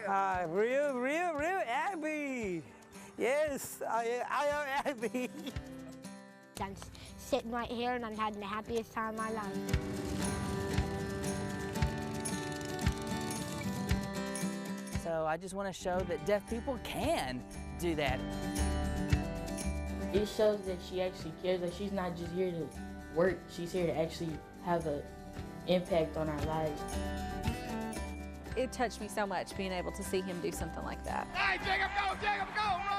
Real happy. Yes, I am happy. I'm sitting right here and I'm having the happiest time of my life. So I just want to show that deaf people can do that. It shows that she actually cares, that she's not just here to work, she's here to actually have an impact on our lives. It touched me so much being able to see him do something like that. Hey, Jacob, go! Jacob, go! Run!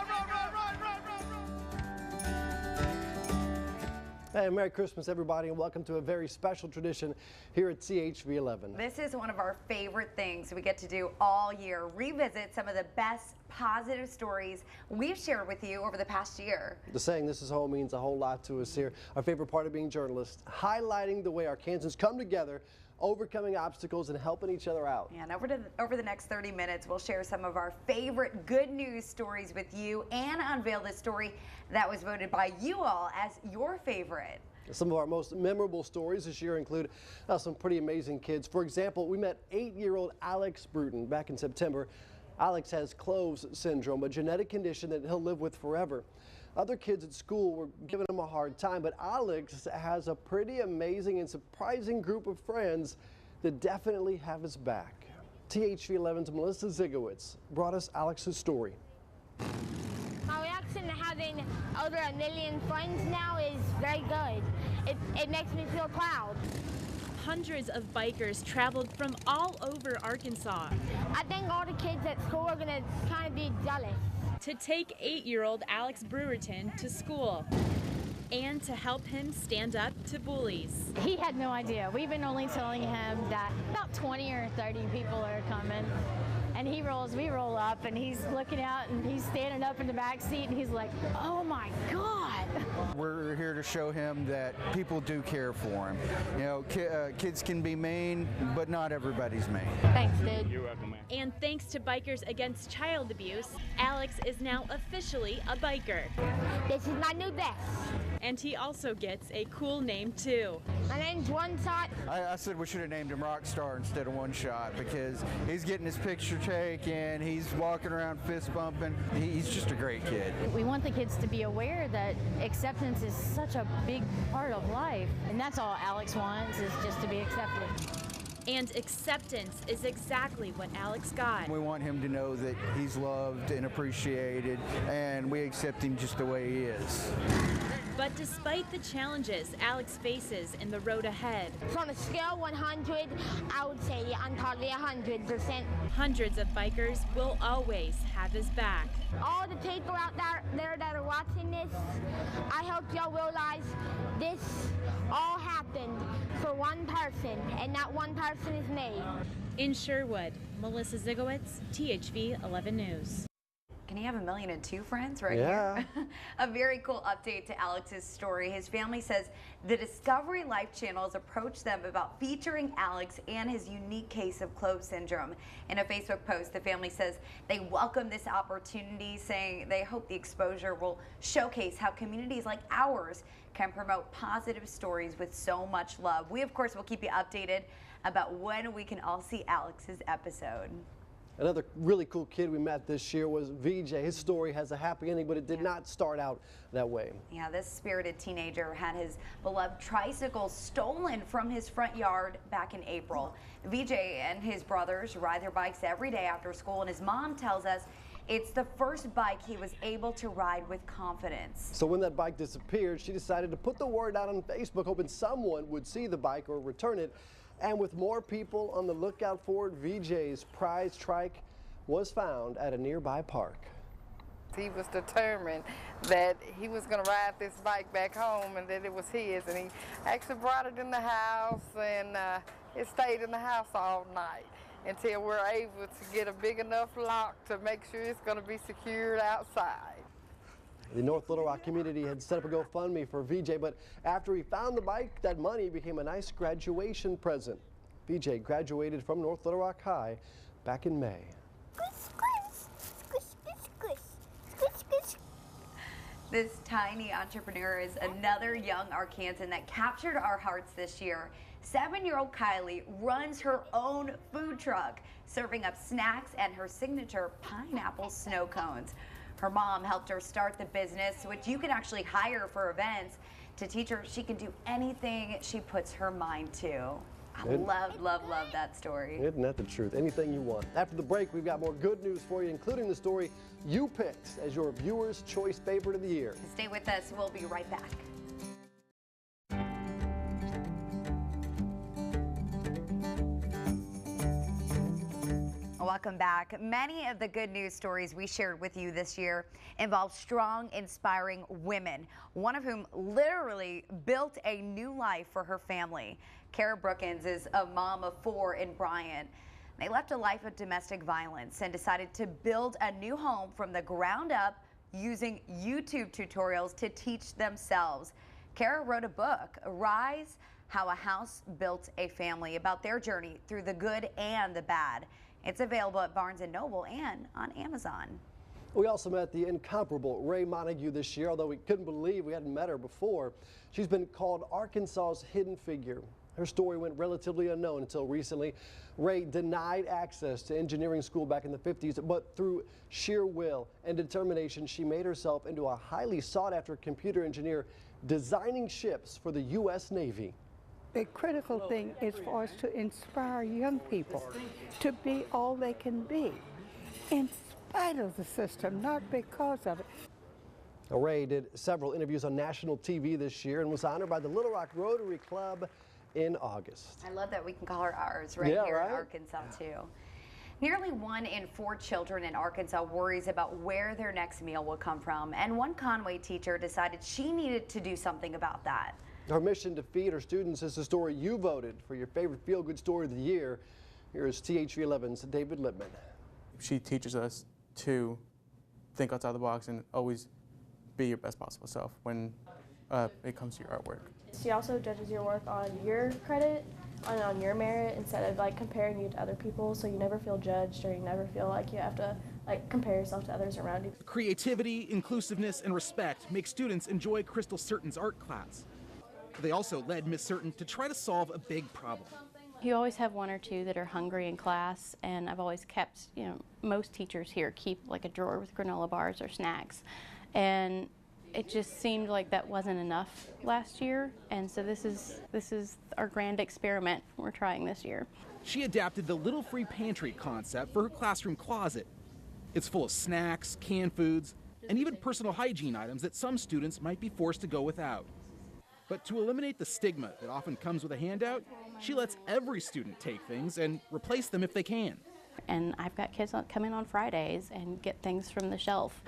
Hey, Merry Christmas, everybody, and welcome to a very special tradition here at THV11. This is one of our favorite things we get to do all year, revisit some of the best positive stories we've shared with you over the past year. The saying, "This is home," means a whole lot to us here. Our favorite part of being journalists, highlighting the way our Kansans come together, overcoming obstacles and helping each other out. And over the next 30 minutes, we'll share some of our favorite good news stories with you and unveil the story that was voted by you all as your favorite. Some of our most memorable stories this year include some pretty amazing kids. For example, we met 8-year-old Alex Bruton back in September. Alex has Cloves syndrome, a genetic condition that he'll live with forever. Other kids at school were giving him a hard time, but Alex has a pretty amazing and surprising group of friends that definitely have his back. THV11's Melissa Zigowitz brought us Alex's story. My reaction to having over 1 million friends now is very good. It makes me feel proud. Hundreds of bikers traveled from all over Arkansas. I think all the kids at school are gonna kind of be jealous. To take 8-year-old Alex Brewerton to school and to help him stand up to bullies. He had no idea. We've been only telling him that about 20 or 30 people are coming. And we roll up, and he's looking out, and he's standing up in the back seat, and he's like, oh my God. We're here to show him that people do care for him. You know, kids can be mean, but not everybody's mean. Thanks, dude. You're welcome, man. And thanks to Bikers Against Child Abuse, Alex is now officially a biker. This is my new best. And he also gets a cool name too. My name's One Shot. I said we should have named him Rockstar instead of One Shot, because he's getting his picture taken, he's walking around fist bumping. He's just a great kid. We want the kids to be aware that acceptance is such a big part of life. And that's all Alex wants, is just to be accepted. And acceptance is exactly what Alex got. We want him to know that he's loved and appreciated, and we accept him just the way he is. But despite the challenges Alex faces in the road ahead, So on a scale 100, I would say I'm probably 100%. hundreds of bikers will always have his back. All the people out there that are watching this, I hope y'all realize this all happened for one person, and that one person is me. In Sherwood, Melissa Zigowitz, THV 11 News. Can he have 1,002,000 friends right Yeah. here? A very cool update to Alex's story. His family says the Discovery Life Channel has approached them about featuring Alex and his unique case of Cloves syndrome. In a Facebook post, the family says they welcome this opportunity, saying they hope the exposure will showcase how communities like ours can promote positive stories with so much love. We, of course, will keep you updated about when we can all see Alex's episode. Another really cool kid we met this year was VJ. His story has a happy ending, but it did not start out that way. Yeah, this spirited teenager had his beloved tricycle stolen from his front yard back in April. VJ and his brothers ride their bikes every day after school, and his mom tells us it's the first bike he was able to ride with confidence. So when that bike disappeared, she decided to put the word out on Facebook, hoping someone would see the bike or return it. And with more people on the lookout for it, VJ's prize trike was found at a nearby park. He was determined that he was going to ride this bike back home and that it was his. And he actually brought it in the house, and it stayed in the house all night until we're able to get a big enough lock to make sure it's going to be secured outside. The North Little Rock community had set up a GoFundMe for VJ, but after he found the bike, that money became a nice graduation present. VJ graduated from North Little Rock High back in May. This tiny entrepreneur is another young Arkansan that captured our hearts this year. 7-year-old Kylie runs her own food truck. serving up snacks and her signature pineapple snow cones. Her mom helped her start the business, which you can actually hire for events, to teach her she can do anything she puts her mind to. I love that story. Isn't that the truth? Anything you want. After the break, we've got more good news for you, including the story you picked as your viewer's choice favorite of the year. Stay with us. We'll be right back. Welcome back. Many of the good news stories we shared with you this year involve strong, inspiring women, one of whom literally built a new life for her family. Kara Brookins is a mom of 4 in Bryant. They left a life of domestic violence and decided to build a new home from the ground up using YouTube tutorials to teach themselves. Kara wrote a book, Rise: How a House Built a Family, about their journey through the good and the bad. It's available at Barnes & Noble and on Amazon. We also met the incomparable Ray Montague this year, although we couldn't believe we hadn't met her before. She's been called Arkansas's hidden figure. Her story went relatively unknown until recently. Ray denied access to engineering school back in the 50s, but through sheer will and determination, she made herself into a highly sought-after computer engineer designing ships for the U.S. Navy. The critical thing is for us to inspire young people to be all they can be, in spite of the system, not because of it. Ray did several interviews on national TV this year and was honored by the Little Rock Rotary Club in August. I love that we can call her ours here in Arkansas too. Nearly 1 in 4 children in Arkansas worries about where their next meal will come from, and one Conway teacher decided she needed to do something about that. Her mission to feed her students is the story you voted for your favorite feel-good story of the year. Here is THV11's David Lippman. She teaches us to think outside the box and always be your best possible self when it comes to your artwork. She also judges your work on your credit, on your merit, instead of like comparing you to other people, so you never feel judged or you never feel like you have to like compare yourself to others around you. Creativity, inclusiveness, and respect make students enjoy Crystal Certon's art class. They also led Miss Certon to try to solve a big problem. You always have 1 or 2 that are hungry in class, and I've always kept, most teachers here keep like a drawer with granola bars or snacks. And it just seemed like that wasn't enough last year, and so this is our grand experiment we're trying this year. She adapted the Little Free Pantry concept for her classroom closet. It's full of snacks, canned foods, and even personal hygiene items that some students might be forced to go without. But to eliminate the stigma that often comes with a handout, she lets every student take things and replace them if they can. And I've got kids come in on Fridays and get things from the shelf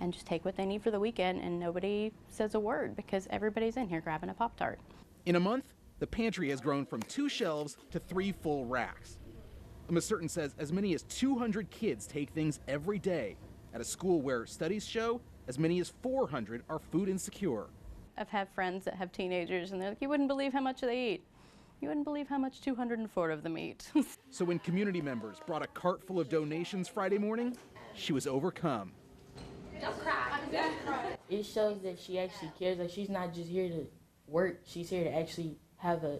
and just take what they need for the weekend, and nobody says a word because everybody's in here grabbing a Pop-Tart. In a month, the pantry has grown from 2 shelves to 3 full racks. Ms. Certon says as many as 200 kids take things every day at a school where studies show as many as 400 are food insecure. I've had friends that have teenagers and they're like, you wouldn't believe how much they eat. You wouldn't believe how much 204 of them eat. So when community members brought a cart full of donations Friday morning, she was overcome. Don't cry. Don't cry. It shows that she actually cares. Like, she's not just here to work. She's here to actually have an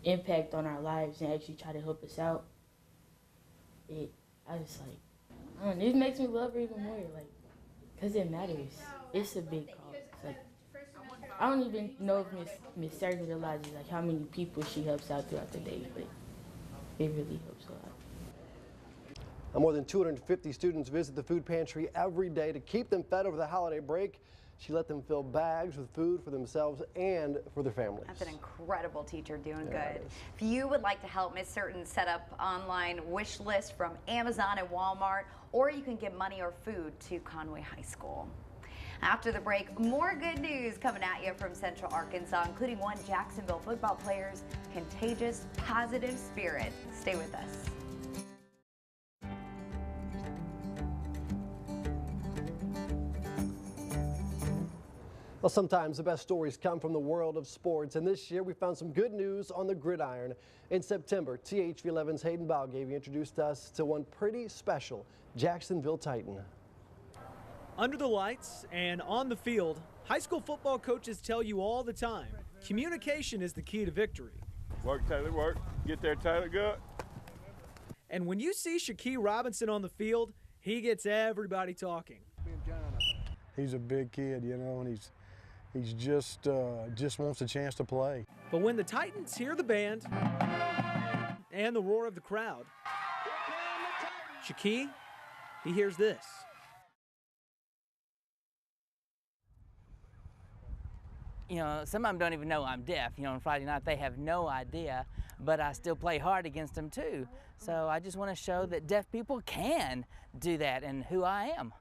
impact on our lives and actually try to help us out. It makes me love her even more, like, because it matters. It's a big cause. Like, I don't even know if Miss Certon realizes like how many people she helps out throughout the day, but it really helps a lot. More than 250 students visit the food pantry every day to keep them fed over the holiday break. She let them fill bags with food for themselves and for their families. That's an incredible teacher doing good. If you would like to help Miss Certon set up online wish list from Amazon and Walmart, or you can give money or food to Conway High School. After the break, more good news coming at you from Central Arkansas, including one Jacksonville football player's contagious positive spirit. Stay with us. Well, sometimes the best stories come from the world of sports, and this year we found some good news on the gridiron. In September, THV11's Hayden Balgavy introduced us to one pretty special Jacksonville Titan. Under the lights and on the field, high school football coaches tell you all the time, communication is the key to victory. Work, Taylor, work. Get there, Taylor, good. And when you see Shiki Robinson on the field, he gets everybody talking. He's a big kid, you know, and he's just wants a chance to play. But when the Titans hear the band and the roar of the crowd, Shiki, he hears this. You know, some of them don't even know I'm deaf. You know, on Friday night they have no idea, but I still play hard against them too. So I just want to show that deaf people can do that and who I am.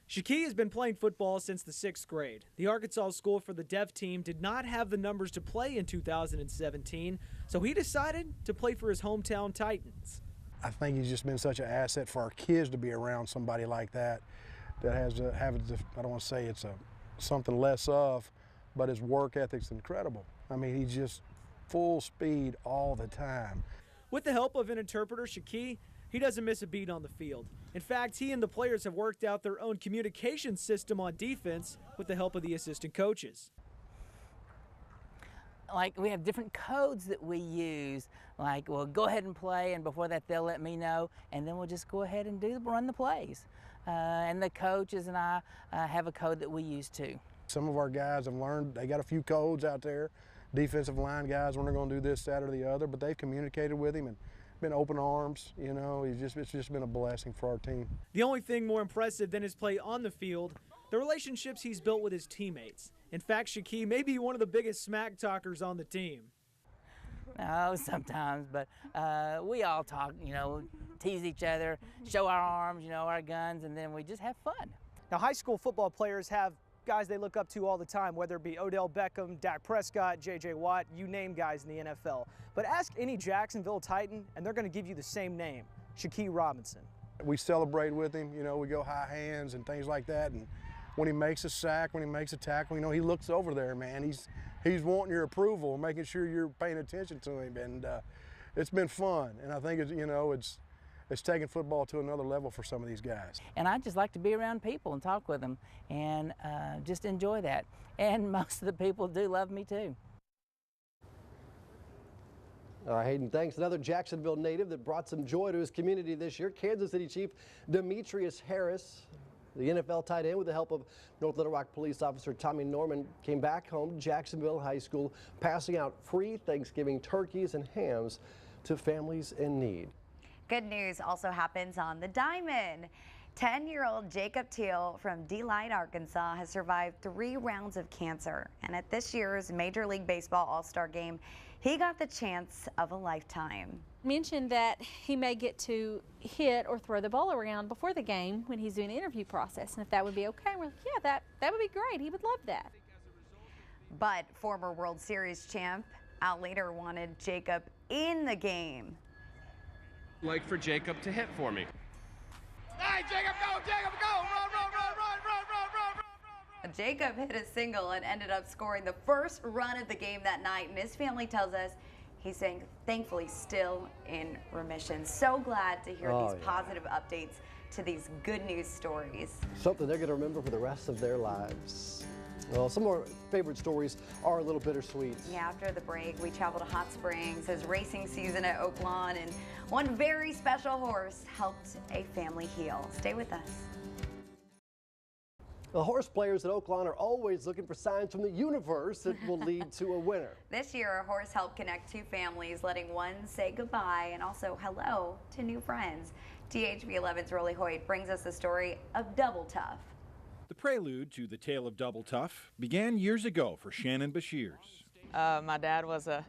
Shiki has been playing football since the 6th grade. The Arkansas School for the Deaf team did not have the numbers to play in 2017, so he decided to play for his hometown Titans. I think he's just been such an asset for our kids to be around somebody like that has I don't want to say it's something less of, but his work ethic's incredible. I mean, he's just full speed all the time. With the help of an interpreter, Shiki, he doesn't miss a beat on the field. In fact, he and the players have worked out their own communication system on defense with the help of the assistant coaches. Like, we have different codes that we use. Like, well, go ahead and play, and before that they'll let me know, and then we'll just go ahead and run the plays. And the coaches and I have a code that we use too. Some of our guys have learned, they got a few codes out there, defensive line guys when they're going to do this, that, or the other, but they've communicated with him and been open arms, you know. It's just been a blessing for our team. The only thing more impressive than his play on the field, the relationships he's built with his teammates. In fact, Shiki may be one of the biggest smack talkers on the team. No, sometimes, but we all talk, you know, tease each other, show our arms, you know, our guns, and then we just have fun. Now, high school football players have guys they look up to all the time, whether it be Odell Beckham, Dak Prescott, J.J. Watt, you name guys in the NFL. But ask any Jacksonville Titan, and they're going to give you the same name, Shiki Robinson. We celebrate with him, you know, we go high hands and things like that, and when he makes a sack, when he makes a tackle, you know, he looks over there, man. He's wanting your approval, making sure you're paying attention to him, and it's been fun, and I think it's taken football to another level for some of these guys. And I just like to be around people and talk with them and just enjoy that. And most of the people do love me too. All right, Hayden, thanks. Another Jacksonville native that brought some joy to his community this year, Kansas City Chief Demetrius Harris. The NFL tight end, with the help of North Little Rock police officer Tommy Norman, came back home to Jacksonville High School, passing out free Thanksgiving turkeys and hams to families in need. Good news also happens on the diamond. 10-year-old Jacob Teal from Delight, Arkansas has survived 3 rounds of cancer. And at this year's Major League Baseball All-Star Game, he got the chance of a lifetime. Mentioned that he may get to hit or throw the ball around before the game when he's doing the interview process, and if that would be okay. We're like, yeah, that would be great. He would love that. But former World Series champ Al Leader wanted Jacob in the game. Like for Jacob to hit for me. Hey, Jacob, go! Jacob, go! Run! Jacob hit a single and ended up scoring the first run of the game that night, and his family tells us he's saying, thankfully, still in remission. So glad to hear these positive updates to these good news stories. Something they're going to remember for the rest of their lives. Well, some of our favorite stories are a little bittersweet. Yeah, after the break, we travel to Hot Springs, his racing season at Oak Lawn, and one very special horse helped a family heal. Stay with us. The horse players at Oak Lawn are always looking for signs from the universe that will lead to a winner. This year, a horse helped connect 2 families, letting one say goodbye and also hello to new friends. THV11's Rolly Hoyt brings us the story of Double Tough. The prelude to the tale of Double Tough began years ago for Shannon Bashirs. My dad was a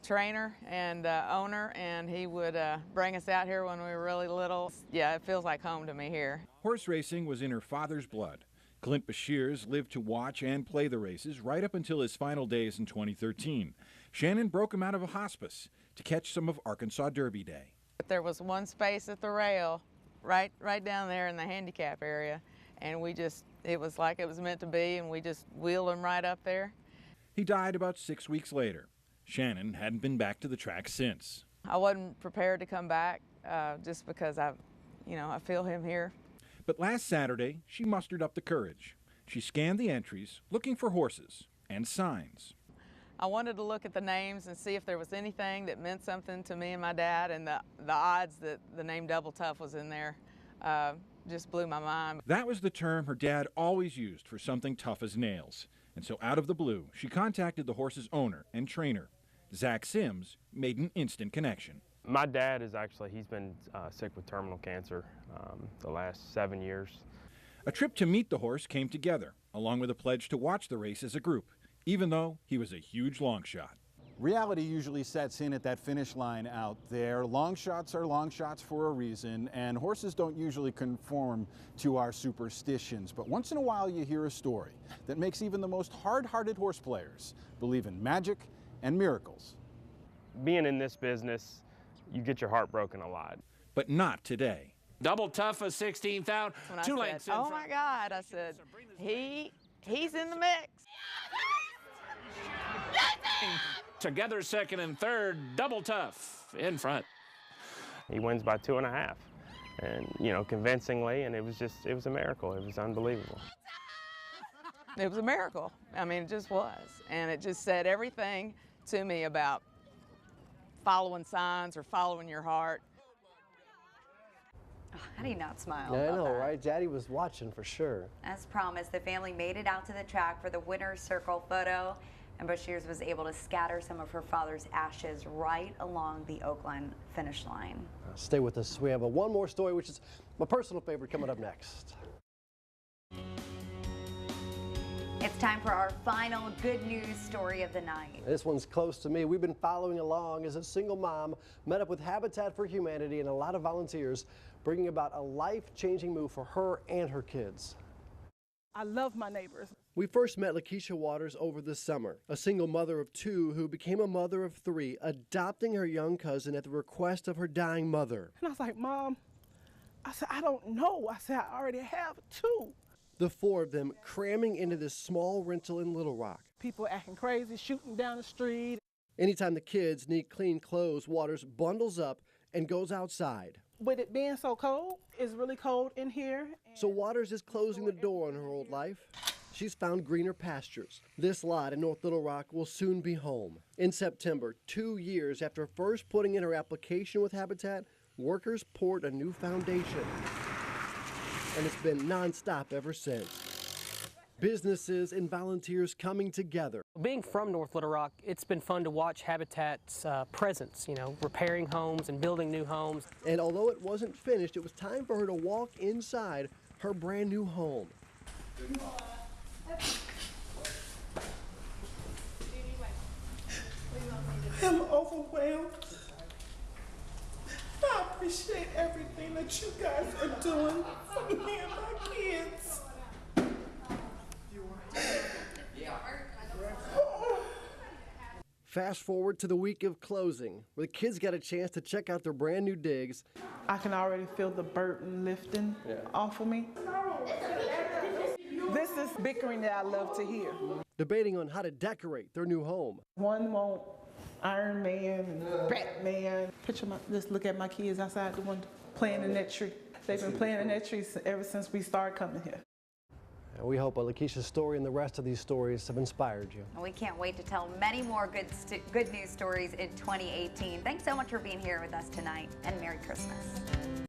trainer and owner, and he would bring us out here when we were really little. Yeah, it feels like home to me here. Horse racing was in her father's blood. Clint Bashirs lived to watch and play the races right up until his final days in 2013. Shannon broke him out of a hospice to catch some of Arkansas Derby Day. There was one space at the rail right down there in the handicap area, and it was like it was meant to be, and we just wheeled him right up there. He died about 6 weeks later. Shannon hadn't been back to the track since. I wasn't prepared to come back just because I feel him here. But last Saturday, she mustered up the courage. She scanned the entries, looking for horses and signs. I wanted to look at the names and see if there was anything that meant something to me and my dad, and the odds that the name Double Tough was in there just blew my mind. That was the term her dad always used for something tough as nails. And so out of the blue, she contacted the horse's owner and trainer. Zach Sims made an instant connection. My dad is he's been sick with terminal cancer the last 7 years. A trip to meet the horse came together, along with a pledge to watch the race as a group, even though he was a huge long shot. Reality usually sets in at that finish line out there. Long shots are long shots for a reason, and horses don't usually conform to our superstitions. But once in a while you hear a story that makes even the most hard-hearted horse players believe in magic and miracles. Being in this business, you get your heart broken a lot. But not today. Double Tough of 16,000, 2 lengths in oh front. my God, I said, he's in the mix. Together second and third, Double Tough in front. He wins by 2.5, and convincingly, and it was a miracle. It was unbelievable. It was a miracle. I mean, it just was. And it just said everything to me about following signs or following your heart. Oh, how do you not smile? Yeah, I about know, that? right? Daddy was watching for sure. As promised, the family made it out to the track for the winner's circle photo, and Bashirs was able to scatter some of her father's ashes right along the Oakland finish line. Stay with us. We have one more story, which is my personal favorite, coming up next. It's time for our final good news story of the night. This one's close to me. We've been following along as a single mom met up with Habitat for Humanity and a lot of volunteers, bringing about a life-changing move for her and her kids. I love my neighbors. We first met Lakeisha Waters over the summer, a single mother of 2 who became a mother of 3, adopting her young cousin at the request of her dying mother. And I was like, Mom, I said, I don't know. I said, I already have 2. The 4 of them cramming into this small rental in Little Rock. People acting crazy, shooting down the street. Anytime the kids need clean clothes, Waters bundles up and goes outside. With it being so cold, it's really cold in here. So Waters is closing the door on her old life. She's found greener pastures. This lot in North Little Rock will soon be home. In September, 2 years after first putting in her application with Habitat, workers poured a new foundation. And it's been nonstop ever since. Businesses and volunteers coming together. Being from North Little Rock, it's been fun to watch Habitat's presence, repairing homes and building new homes. And although it wasn't finished, it was time for her to walk inside her brand new home. I'm overwhelmed. I appreciate everything that you guys are doing for me and my kids. Fast forward to the week of closing, where the kids got a chance to check out their brand new digs. I can already feel the burden lifting off of me. This is bickering that I love to hear. Debating on how to decorate their new home. One want Iron Man and Batman. Just look at my kids outside the window playing in that tree. They've been playing in that tree ever since we started coming here. And we hope Lakeisha's story and the rest of these stories have inspired you. We can't wait to tell many more good news stories in 2018. Thanks so much for being here with us tonight, and Merry Christmas.